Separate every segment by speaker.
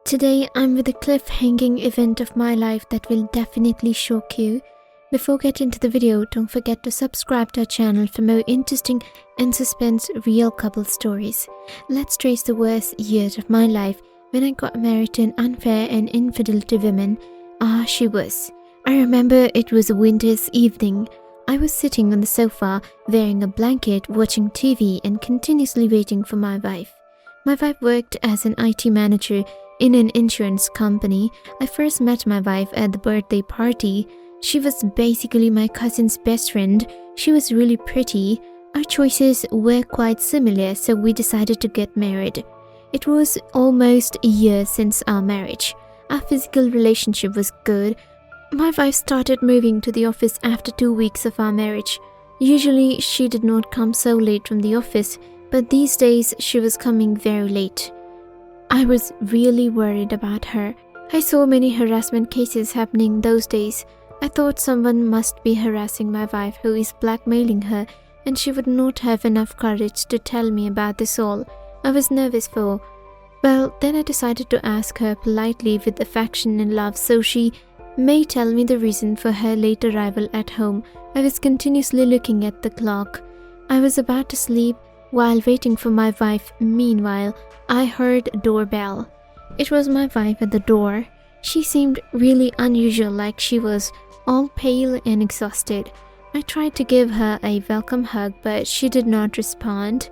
Speaker 1: Today I'm with a cliff-hanging event of my life that will definitely shock you. Before getting into the video, don't forget to subscribe to our channel for more interesting and suspense real couple stories. Let's trace the worst years of my life when I got married to an unfair and infidelity woman. She was. I remember it was a winter's evening. I was sitting on the sofa wearing a blanket, watching TV and continuously waiting for my wife. My wife worked as an IT manager in an insurance company. I first met my wife at the birthday party. She was basically my cousin's best friend. She was really pretty. Our choices were quite similar, so we decided to get married. It was almost a year since our marriage. Our physical relationship was good. My wife started moving to the office after 2 weeks of our marriage. Usually she did not come so late from the office, but these days she was coming very late. I was really worried about her. I saw many harassment cases happening those days. I thought someone must be harassing my wife who is blackmailing her, and she would not have enough courage to tell me about this all. I was nervous for. Well, then I decided to ask her politely with affection and love so she may tell me the reason for her late arrival at home. I was continuously looking at the clock. I was about to sleep while waiting for my wife. Meanwhile, I heard a doorbell. It was my wife at the door. She seemed really unusual, like she was all pale and exhausted. I tried to give her a welcome hug, but she did not respond.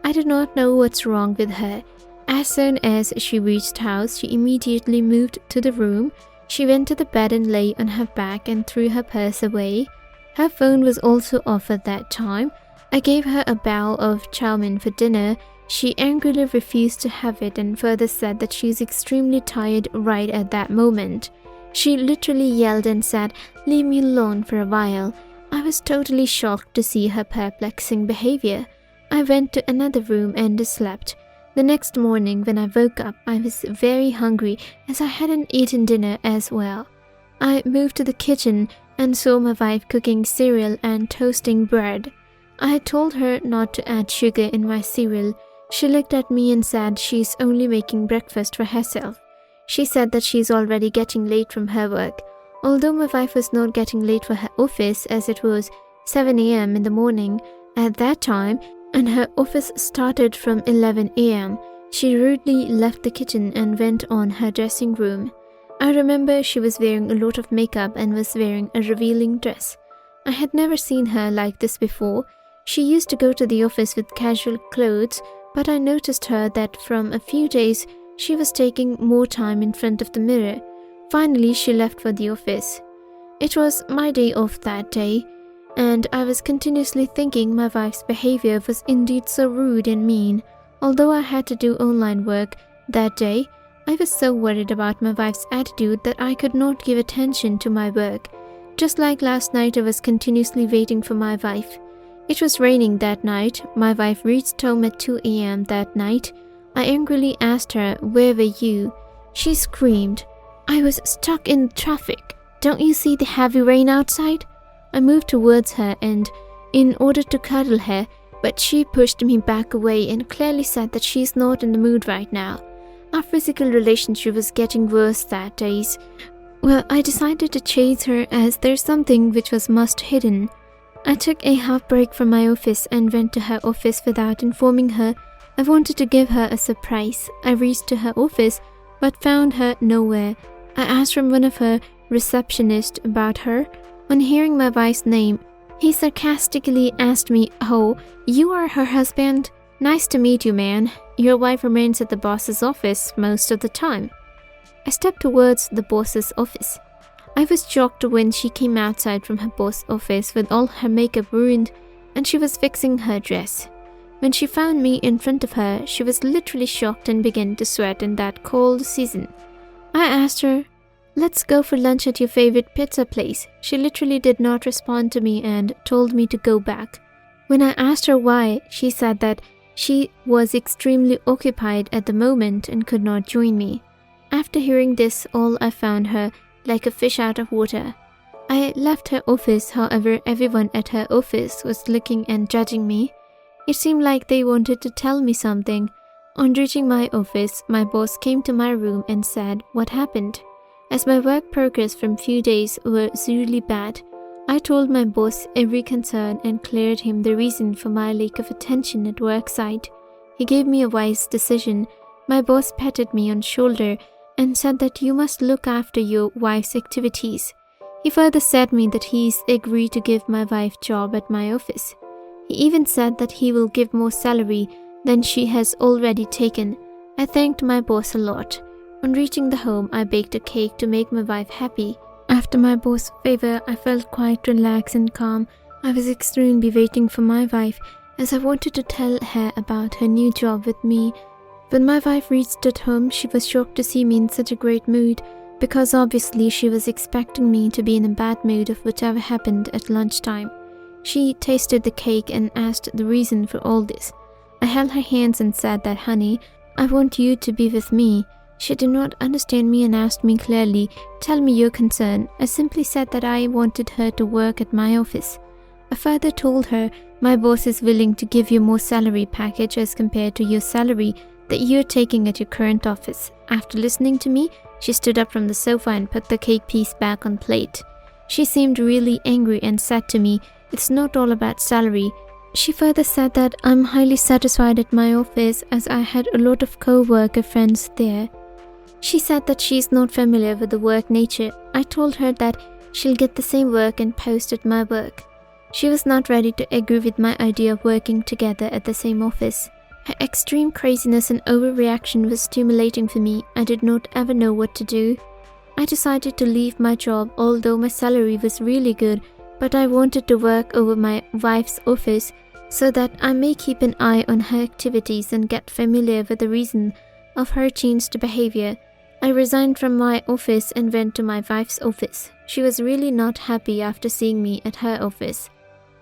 Speaker 1: I did not know what's wrong with her. As soon as she reached house, she immediately moved to the room. She went to the bed and lay on her back and threw her purse away. Her phone was also off at that time. I gave her a bowl of chow mein for dinner. She angrily refused to have it and further said that she is extremely tired right at that moment. She literally yelled and said, "Leave me alone for a while." I was totally shocked to see her perplexing behavior. I went to another room and slept. The next morning when I woke up, I was very hungry as I hadn't eaten dinner as well. I moved to the kitchen and saw my wife cooking cereal and toasting bread. I had told her not to add sugar in my cereal. She looked at me and said she's only making breakfast for herself. She said that she's already getting late from her work. Although my wife was not getting late for her office as it was 7 a.m. in the morning at that time, and her office started from 11 a.m. She rudely left the kitchen and went on her dressing room. I remember she was wearing a lot of makeup and was wearing a revealing dress. I had never seen her like this before. She used to go to the office with casual clothes, but I noticed her that from a few days she was taking more time in front of the mirror. Finally, she left for the office. It was my day off that day, and I was continuously thinking my wife's behavior was indeed so rude and mean. Although I had to do online work that day, I was so worried about my wife's attitude that I could not give attention to my work. Just like last night, I was continuously waiting for my wife. It was raining that night. My wife reached home at 2 a.m. that night. I angrily asked her, "Where were you?" She screamed, "I was stuck in traffic. Don't you see the heavy rain outside?" I moved towards her and in order to cuddle her, but she pushed me back away and clearly said that she's not in the mood right now. Our physical relationship was getting worse that days. Well, I decided to chase her as there's something which was must hidden. I took a half break from my office and went to her office without informing her. I wanted to give her a surprise. I reached to her office but found her nowhere. I asked from one of her receptionists about her. On hearing my wife's name, he sarcastically asked me, "Oh, you are her husband? Nice to meet you, man. Your wife remains at the boss's office most of the time." I stepped towards the boss's office. I was shocked when she came outside from her boss's office with all her makeup ruined and she was fixing her dress. When she found me in front of her, she was literally shocked and began to sweat in that cold season. I asked her, "Let's go for lunch at your favorite pizza place." She literally did not respond to me and told me to go back. When I asked her why, she said that she was extremely occupied at the moment and could not join me. After hearing this all, I found her like a fish out of water. I left her office, however, everyone at her office was looking and judging me. It seemed like they wanted to tell me something. On reaching my office, my boss came to my room and said what happened. As my work progress from few days were really bad, I told my boss every concern and cleared him the reason for my lack of attention at work site. He gave me a wise decision. My boss patted me on shoulder and said that you must look after your wife's activities. He further said me that he's agreed to give my wife job at my office. He even said that he will give more salary than she has already taken. I thanked my boss a lot. On reaching the home, I baked a cake to make my wife happy. After my boss' favor, I felt quite relaxed and calm. I was extremely waiting for my wife as I wanted to tell her about her new job with me. When my wife reached at home, she was shocked to see me in such a great mood because obviously she was expecting me to be in a bad mood of whatever happened at lunchtime. She tasted the cake and asked the reason for all this. I held her hands and said that, "Honey, I want you to be with me." She did not understand me and asked me clearly, "Tell me your concern." I simply said that I wanted her to work at my office. I further told her, "My boss is willing to give you more salary package as compared to your salary that you're taking at your current office." After listening to me, she stood up from the sofa and put the cake piece back on plate. She seemed really angry and said to me, "It's not all about salary." She further said that I'm highly satisfied at my office as I had a lot of co-worker friends there. She said that she's not familiar with the work nature. I told her that she'll get the same work and post at my work. She was not ready to agree with my idea of working together at the same office. Her extreme craziness and overreaction was stimulating for me. I did not ever know what to do. I decided to leave my job, although my salary was really good, but I wanted to work over my wife's office so that I may keep an eye on her activities and get familiar with the reason of her changed behavior. I resigned from my office and went to my wife's office. She was really not happy after seeing me at her office.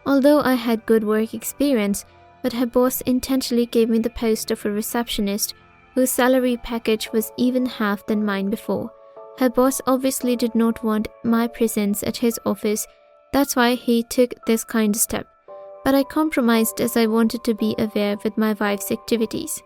Speaker 1: Although I had good work experience, but her boss intentionally gave me the post of a receptionist whose salary package was even half than mine before. Her boss obviously did not want my presence at his office. That's why he took this kind of step. But I compromised as I wanted to be aware with my wife's activities.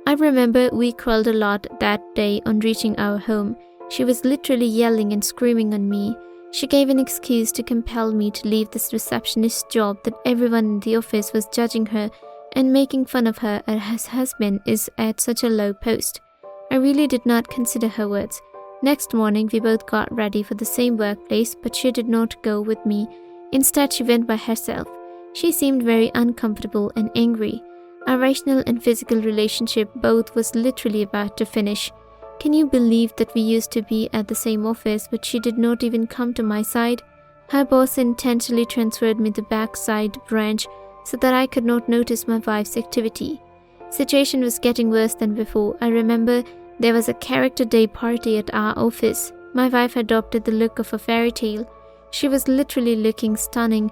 Speaker 1: I remember we quarreled a lot that day on reaching our home. She was literally yelling and screaming on me. She gave an excuse to compel me to leave this receptionist job that everyone in the office was judging her and making fun of her as her husband is at such a low post. I really did not consider her words. Next morning, we both got ready for the same workplace, but she did not go with me. Instead, she went by herself. She seemed very uncomfortable and angry. Our rational and physical relationship both was literally about to finish. Can you believe that we used to be at the same office, but she did not even come to my side? Her boss intentionally transferred me to the backside branch so that I could not notice my wife's activity. Situation was getting worse than before. I remember there was a character day party at our office. My wife adopted the look of a fairy tale. She was literally looking stunning.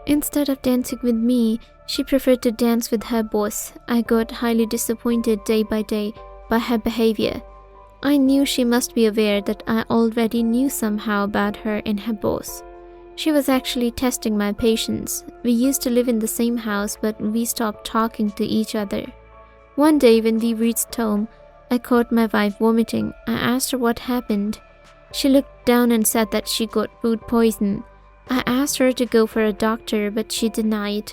Speaker 1: Instead of dancing with me, she preferred to dance with her boss. I got highly disappointed day by day by her behavior. I knew she must be aware that I already knew somehow about her and her boss. She was actually testing my patience. We used to live in the same house, but we stopped talking to each other. One day when we reached home, I caught my wife vomiting. I asked her what happened. She looked down and said that she got food poison. I asked her to go for a doctor, but she denied.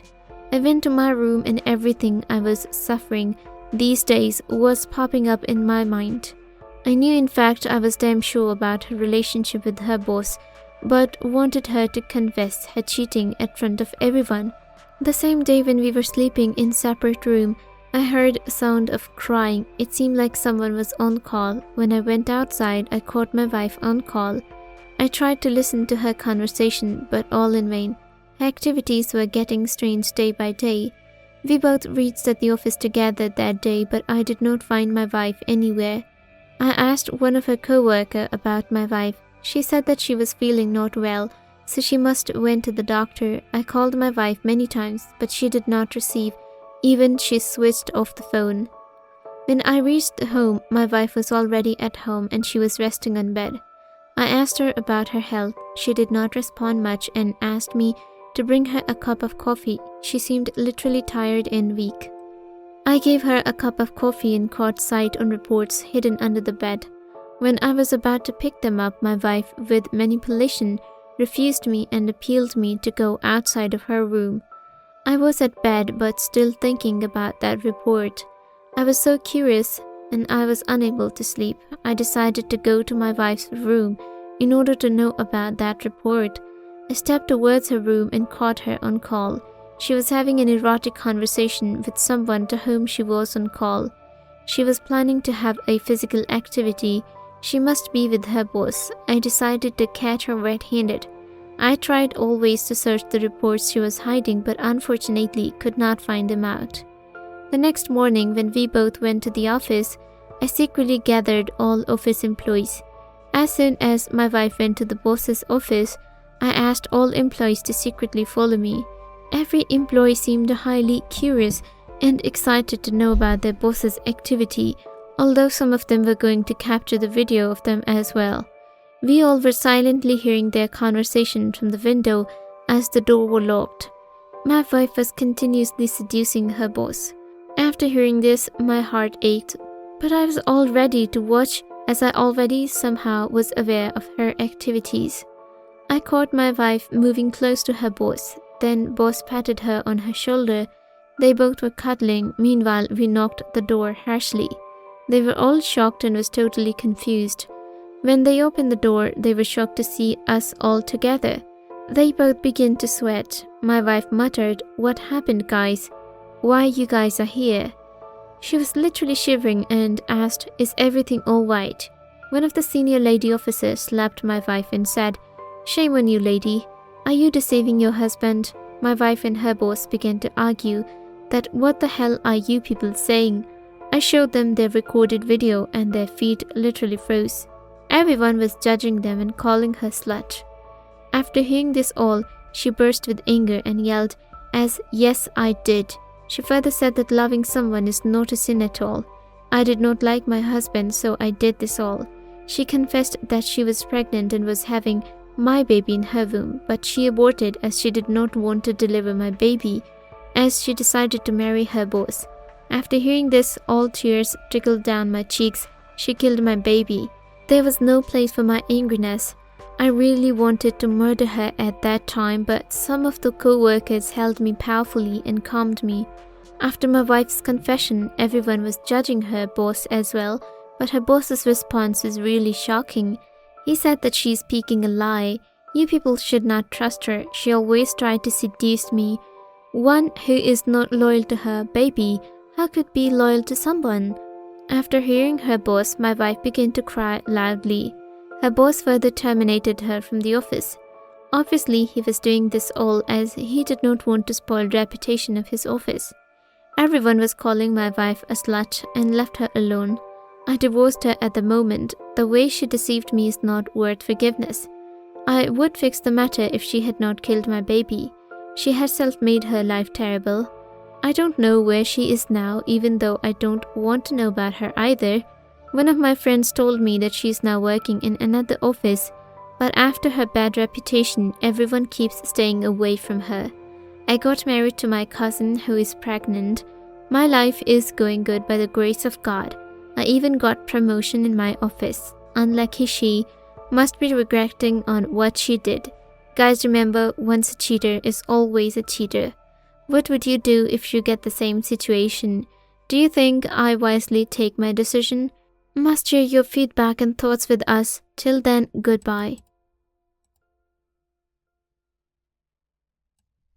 Speaker 1: I went to my room and everything I was suffering these days was popping up in my mind. I knew in fact I was damn sure about her relationship with her boss, but wanted her to confess her cheating at front of everyone. The same day when we were sleeping in separate rooms, I heard a sound of crying. It seemed like someone was on call. When I went outside, I caught my wife on call. I tried to listen to her conversation, but all in vain. Her activities were getting strange day by day. We both reached at the office together that day, but I did not find my wife anywhere. I asked one of her co-workers about my wife. She said that she was feeling not well, so she must went to the doctor. I called my wife many times, but she did not receive. Even she switched off the phone. When I reached home, my wife was already at home and she was resting on bed. I asked her about her health. She did not respond much and asked me to bring her a cup of coffee. She seemed literally tired and weak. I gave her a cup of coffee and caught sight on reports hidden under the bed. When I was about to pick them up, my wife, with manipulation, refused me and appealed me to go outside of her room. I was at bed but still thinking about that report. I was so curious and I was unable to sleep. I decided to go to my wife's room in order to know about that report. I stepped towards her room and caught her on call. She was having an erotic conversation with someone to whom she was on call. She was planning to have a physical activity. She must be with her boss. I decided to catch her red-handed. I tried always to search the reports she was hiding, but unfortunately could not find them out. The next morning, when we both went to the office, I secretly gathered all office employees. As soon as my wife went to the boss's office, I asked all employees to secretly follow me. Every employee seemed highly curious and excited to know about their boss's activity, although some of them were going to capture the video of them as well. We all were silently hearing their conversation from the window as the door was locked. My wife was continuously seducing her boss. After hearing this, my heart ached, but I was all ready to watch as I already somehow was aware of her activities. I caught my wife moving close to her boss. Then boss patted her on her shoulder. They both were cuddling. Meanwhile, we knocked the door harshly. They were all shocked and was totally confused. When they opened the door, they were shocked to see us all together. They both began to sweat. My wife muttered, "What happened, guys? Why you guys are here?" She was literally shivering and asked, "Is everything all right?" One of the senior lady officers slapped my wife and said, "Shame on you, lady. Are you deceiving your husband?" My wife and her boss began to argue that what the hell are you people saying? I showed them their recorded video and their feet literally froze. Everyone was judging them and calling her slut. After hearing this all, she burst with anger and yelled, as yes, I did. She further said that loving someone is not a sin at all. I did not like my husband, so I did this all. She confessed that she was pregnant and was having my baby in her womb, but she aborted as she did not want to deliver my baby, as she decided to marry her boss. After hearing this, all tears trickled down my cheeks. She killed my baby. There was no place for my angriness. I really wanted to murder her at that time, but some of the co-workers held me powerfully and calmed me. After my wife's confession, everyone was judging her boss as well, but her boss's response was really shocking. He said that she's speaking a lie. You people should not trust her. She always tried to seduce me. One who is not loyal to her baby, how could be loyal to someone? After hearing her boss, my wife began to cry loudly. Her boss further terminated her from the office. Obviously, he was doing this all as he did not want to spoil the reputation of his office. Everyone was calling my wife a slut and left her alone. I divorced her at the moment. The way she deceived me is not worth forgiveness. I would fix the matter if she had not killed my baby. She herself made her life terrible. I don't know where she is now, even though I don't want to know about her either. One of my friends told me that she is now working in another office, but after her bad reputation, everyone keeps staying away from her. I got married to my cousin who is pregnant. My life is going good by the grace of God. I even got promotion in my office. Unlucky she must be regretting on what she did. Guys, remember, once a cheater is always a cheater. What would you do if you get the same situation? Do you think I wisely take my decision? Must share your feedback and thoughts with us. Till then, goodbye.